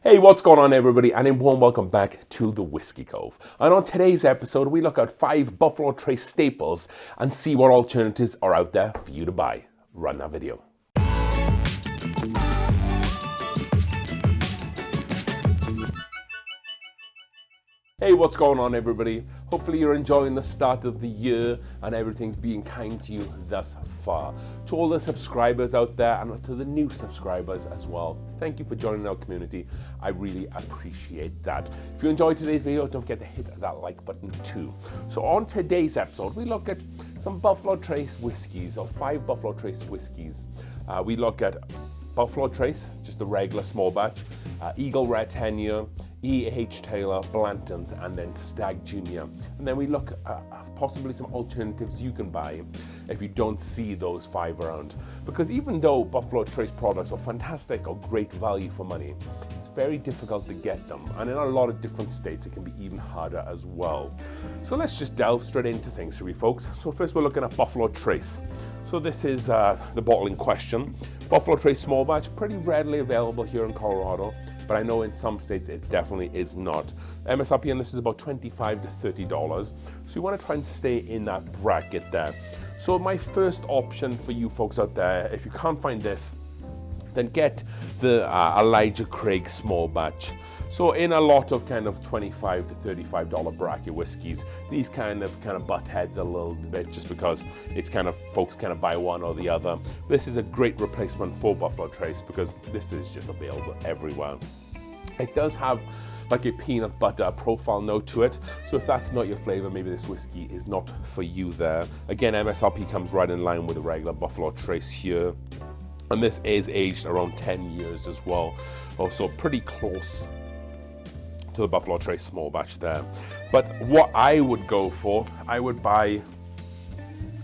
Hey, what's going on everybody, and a warm welcome back to the Whiskey Cove. And on today's episode, we look at 5 Buffalo Trace staples and see what alternatives are out there for you to buy. Run that video. Hey, what's going on everybody? Hopefully you're enjoying the start of the year and everything's being kind to you thus far. To all the subscribers out there and to the new subscribers as well, thank you for joining our community. I really appreciate that. If you enjoyed today's video, don't forget to hit that like button too. So on today's episode, we look at some Buffalo Trace whiskeys, or 5 Buffalo Trace whiskeys. We look at Buffalo Trace, just the regular small batch, Eagle Rare 10-year, E.H. Taylor, Blantons, and then Stag Jr. And then we look at possibly some alternatives you can buy if you don't see those 5 around. Because even though Buffalo Trace products are fantastic or great value for money, it's very difficult to get them. And in a lot of different states, it can be even harder as well. So let's just delve straight into things, shall we, folks? So first we're looking at Buffalo Trace. So this is the bottle in question. Buffalo Trace small batch, pretty readily available here in Colorado, but I know in some states it definitely is not. MSRP on this is about $25 to $30, so you want to try and stay in that bracket there. So my first option for you folks out there, if you can't find this, then get the Elijah Craig small batch. So in a lot of kind of $25 to $35 bracket whiskeys, these kind of butt heads a little bit just because it's kind of folks kind of buy one or the other. This is a great replacement for Buffalo Trace because this is just available everywhere. It does have like a peanut butter profile note to it, so if that's not your flavor, maybe this whiskey is not for you there. Again, MSRP comes right in line with the regular Buffalo Trace here. And this is aged around 10 years as well. Also pretty close to the Buffalo Trace small batch there. But what I would go for, I would buy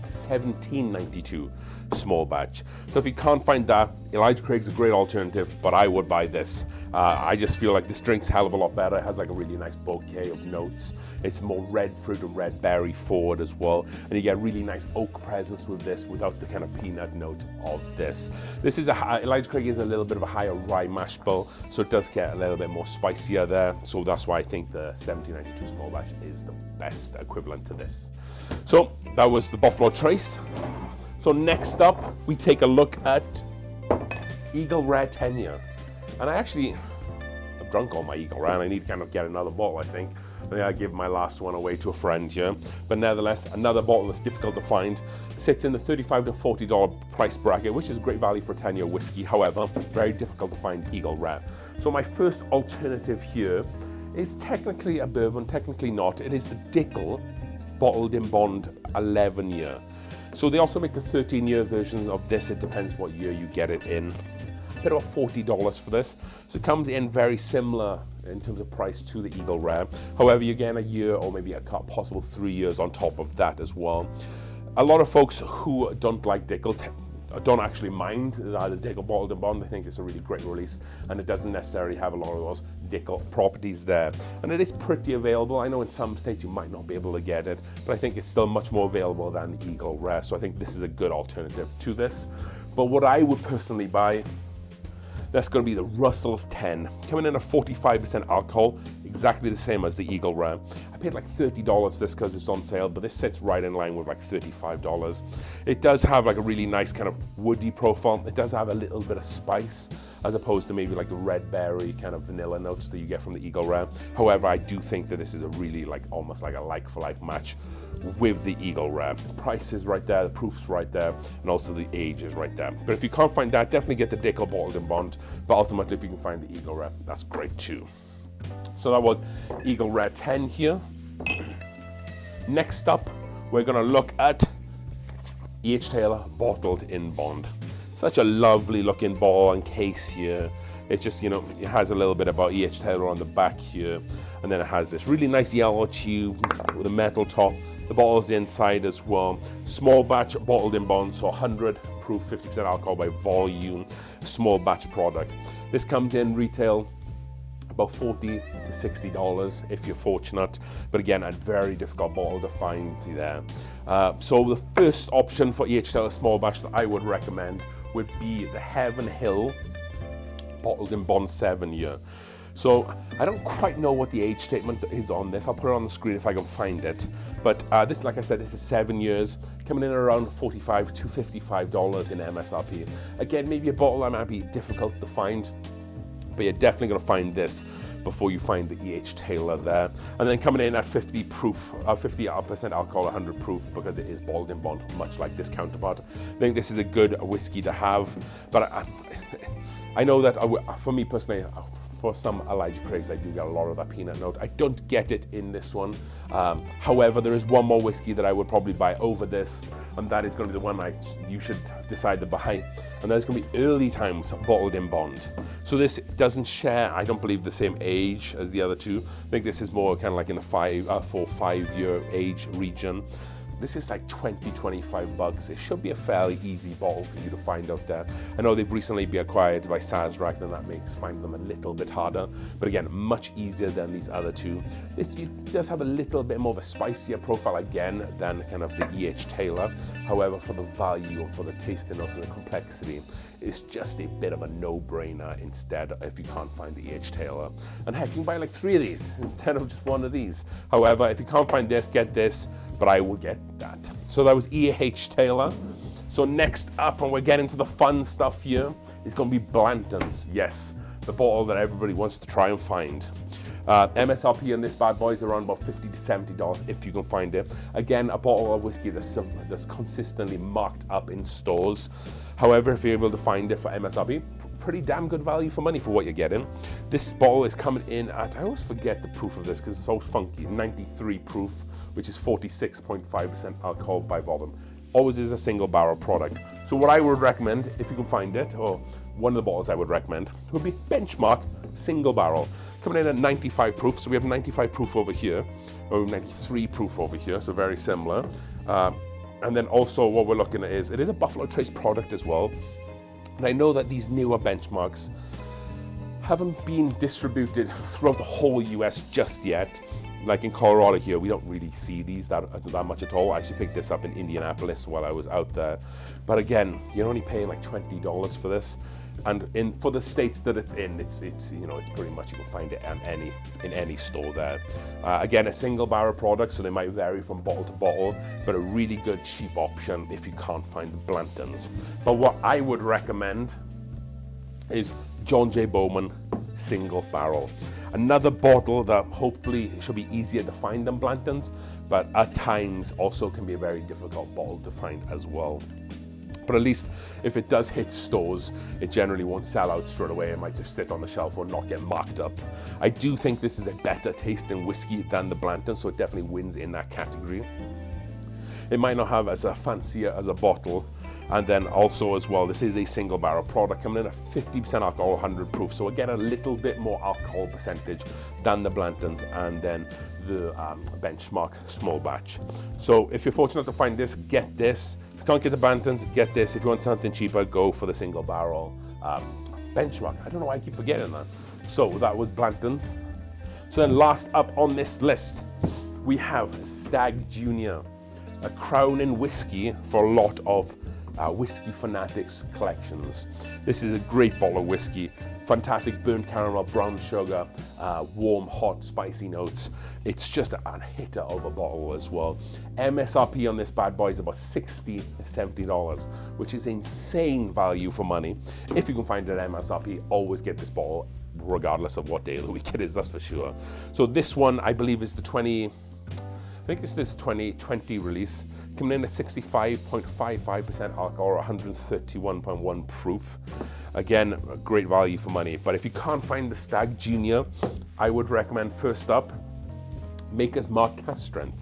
1792 small batch. So if you can't find that, Elijah Craig's a great alternative, but I would buy this. I just feel like this drink's a hell of a lot better. It has like a really nice bouquet of notes. It's more red fruit and red berry forward as well. And you get really nice oak presence with this without the kind of peanut note of this. This is Elijah Craig is a little bit of a higher rye mash bill, so it does get a little bit more spicier there. So that's why I think the 1792 small batch is the best equivalent to this. So that was the Buffalo Trace. So next up, we take a look at Eagle Rare 10-year. And I've drunk all my Eagle Rare and I need to kind of get another bottle, I think. I think I give my last one away to a friend here. But nevertheless, another bottle that's difficult to find. Sits in the $35 to $40 price bracket, which is great value for 10-year whiskey. However, very difficult to find Eagle Rare. So my first alternative here is technically a bourbon, technically not. It is the Dickel Bottled in Bond 11-year. So they also make the 13-year version of this. It depends what year you get it in. Paid about $40 for this. So it comes in very similar in terms of price to the Eagle Rare. However, you get a year or maybe a possible 3 years on top of that as well. A lot of folks who don't like Dickel don't actually mind the Dickel Bottled in Bond. They think it's a really great release and it doesn't necessarily have a lot of those Dickel properties there. And it is pretty available. I know in some states you might not be able to get it, but I think it's still much more available than the Eagle Rare. So I think this is a good alternative to this. But what I would personally buy, that's going to be the Russell's 10, coming in at 45% alcohol, exactly the same as the Eagle Rare. I paid like $30 for this because it's on sale, but this sits right in line with like $35. It does have like a really nice kind of woody profile. It does have a little bit of spice, as opposed to maybe like the red berry kind of vanilla notes that you get from the Eagle Rare. However, I do think that this is a really like almost like a like-for-like match with the Eagle Rare. The price is right there, the proof's right there, and also the age is right there. But if you can't find that, definitely get the Dickel Bottled in Bond. But ultimately, if you can find the Eagle Rare, that's great too. So that was Eagle Rare 10 here. Next up, we're gonna look at E.H. Taylor Bottled in Bond. Such a lovely looking bottle and case here. It's just, it has a little bit about E.H. Taylor on the back here. And then it has this really nice yellow tube with a metal top. The bottle's inside as well. Small batch bottled in bond, so 100 proof, 50% alcohol by volume, small batch product. This comes in retail about $40 to $60 if you're fortunate, but again, a very difficult bottle to find there. So the first option for E.H. Taylor small batch that I would recommend would be the Heaven Hill Bottled in Bond 7-year. So I don't quite know what the age statement is on this. I'll put it on the screen if I can find it. But this, like I said, this is 7 years, coming in around $45 to $55 in MSRP. Again, maybe a bottle that might be difficult to find, but you're definitely going to find this before you find the E.H. Taylor there. And then coming in at 50 proof, 50% alcohol, 100 proof, because it is bottled in bond, much like this counterpart. I think this is a good whiskey to have, but I know that for me personally, for some Elijah Craig's, I do get a lot of that peanut note. I don't get it in this one. However, there is one more whiskey that I would probably buy over this, and that is going to be the one you should decide to buy. And that's going to be Early Times bottled in bond. So this doesn't share, I don't believe, the same age as the other two. I think this is more kind of like in the 4-5 year age region. This is like 20-25 bucks. It should be a fairly easy bottle for you to find out there. I know they've recently been acquired by Sazerac, and that makes finding them a little bit harder. But again, much easier than these other two. This does have a little bit more of a spicier profile again than kind of the E.H. Taylor. However, for the value, for the taste and also the complexity, it's just a bit of a no-brainer instead if you can't find the E.H. Taylor. And heck, you can buy like 3 of these instead of just 1 of these. However, if you can't find this, get this, but I would get that. So that was E.H. Taylor. So next up, and we're getting to the fun stuff here, is going to be Blantons. Yes, the bottle that everybody wants to try and find. MSRP on this bad boy is around about $50 to $70 if you can find it. Again, a bottle of whiskey that's consistently marked up in stores. However, if you're able to find it for MSRP, pretty damn good value for money for what you're getting. This bottle is coming in at, I always forget the proof of this because it's so funky, 93 proof, which is 46.5% alcohol by volume. Always is a single barrel product. So what I would recommend, if you can find it, or one of the bottles I would recommend, would be Benchmark single barrel. Coming in at 95 proof, so we have 95 proof over here, or 93 proof over here, so very similar. And then also what we're looking at is, it is a Buffalo Trace product as well. And I know that these newer benchmarks haven't been distributed throughout the whole US just yet. Like in Colorado here, we don't really see these that much at all. I actually picked this up in Indianapolis while I was out there. But again, you're only paying like $20 for this. And for the states that it's in, it's you know, it's pretty much, you can find it in any store there. Again, a single barrel product, so they might vary from bottle to bottle, but a really good cheap option if you can't find the Blantons. But what I would recommend is John J. Bowman single barrel. Another bottle that hopefully should be easier to find than Blantons, but at times also can be a very difficult bottle to find as well. But at least if it does hit stores, it generally won't sell out straight away. It might just sit on the shelf or not get marked up. I do think this is a better tasting whiskey than the Blanton, so it definitely wins in that category. It might not have as a fancier as a bottle. And then also as well, this is a single barrel product coming in at 50% alcohol, 100 proof. So again, a little bit more alcohol percentage than the Blantons and then the Benchmark small batch. So if you're fortunate to find this, get this. If you can't get the Blantons, get this. If you want something cheaper, go for the single barrel Benchmark. I don't know why I keep forgetting that. So that was Blantons. So then last up on this list, we have Stag Jr, a crown in whiskey for a lot of whiskey fanatics collections. This is a great bottle of whiskey, fantastic burnt caramel, brown sugar, warm, hot, spicy notes. It's just a hitter of a bottle as well. MSRP on this bad boy is about $60 to $70, which is insane value for money. If you can find it at MSRP, always get this bottle, regardless of what day of the week it is, that's for sure. So this one, I believe, is the 2020 release, coming in at 65.55% alcohol or 131.1 proof. Again, a great value for money. But if you can't find the Stag Jr, I would recommend first up, Maker's Mark Cask Strength.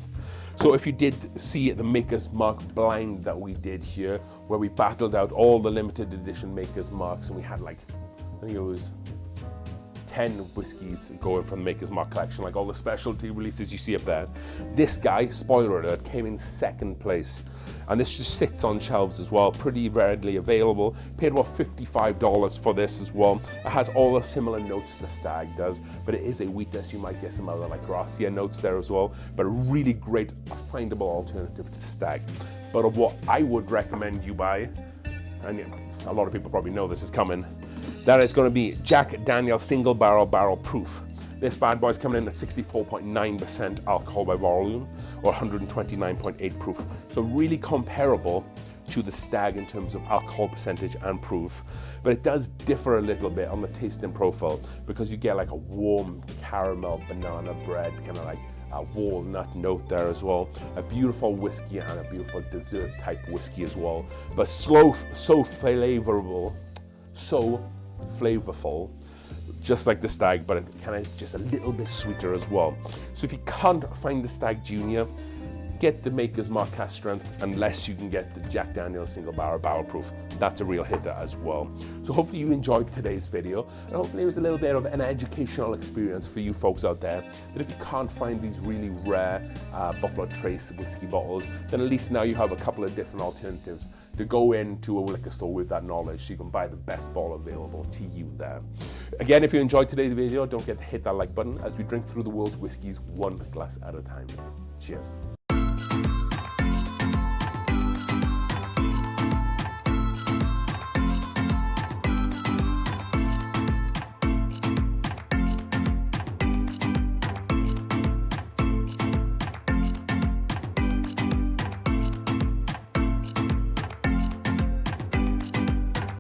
So if you did see the Maker's Mark blind that we did here, where we battled out all the limited edition Maker's Marks, and we had like, I think it was 10 whiskeys going from the Maker's Mark collection, like all the specialty releases you see up there. This guy, spoiler alert, came in second place. And this just sits on shelves as well, pretty readily available. Paid about $55 for this as well. It has all the similar notes the Stag does, but it is a wheatless. You might get some other like Gracia notes there as well, but a really great, findable alternative to the Stag. But what I would recommend you buy, and a lot of people probably know this is coming, That is going to be Jack Daniel single barrel proof. This bad boy is coming in at 64.9% alcohol by volume, or 129.8 proof. So really comparable to the Stag in terms of alcohol percentage and proof, but it does differ a little bit on the tasting profile because you get like a warm caramel banana bread, kind of like a walnut note there as well. A beautiful whiskey and a beautiful dessert type whiskey as well, but so flavorful, just like the Stag, but it kind of just a little bit sweeter as well. So if you can't find the Stag Jr, get the Maker's Mark cask strength unless you can get the Jack Daniel's single barrel proof. That's a real hitter as well. So hopefully you enjoyed today's video, and hopefully it was a little bit of an educational experience for you folks out there, that if you can't find these really rare Buffalo Trace whiskey bottles, then at least now you have a couple of different alternatives to go into a liquor store with that knowledge, so you can buy the best bottle available to you there. Again, if you enjoyed today's video, don't forget to hit that like button as we drink through the world's whiskeys one glass at a time. Cheers.